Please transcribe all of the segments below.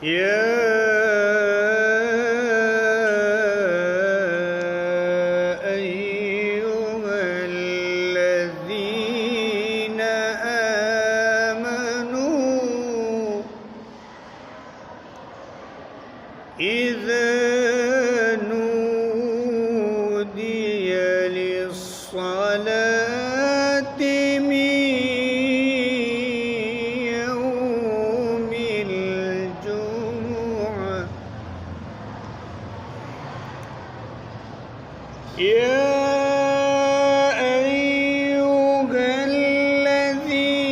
يا أيها الذين آمنوا إذا نودي للصلاة من يوم الجمعة يا أيها الذين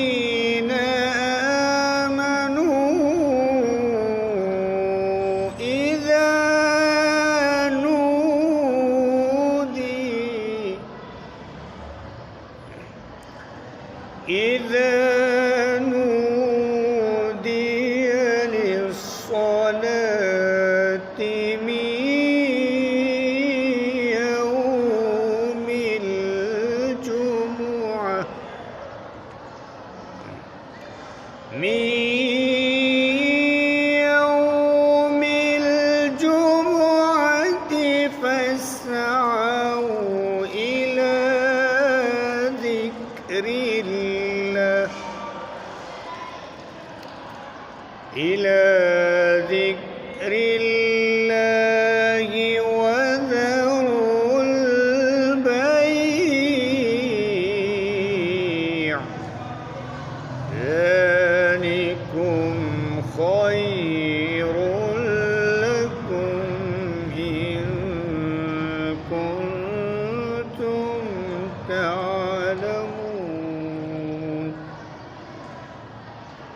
آمنوا إذا نودي للصلاة من يوم الجمعة فاسعوا إلى ذكر الله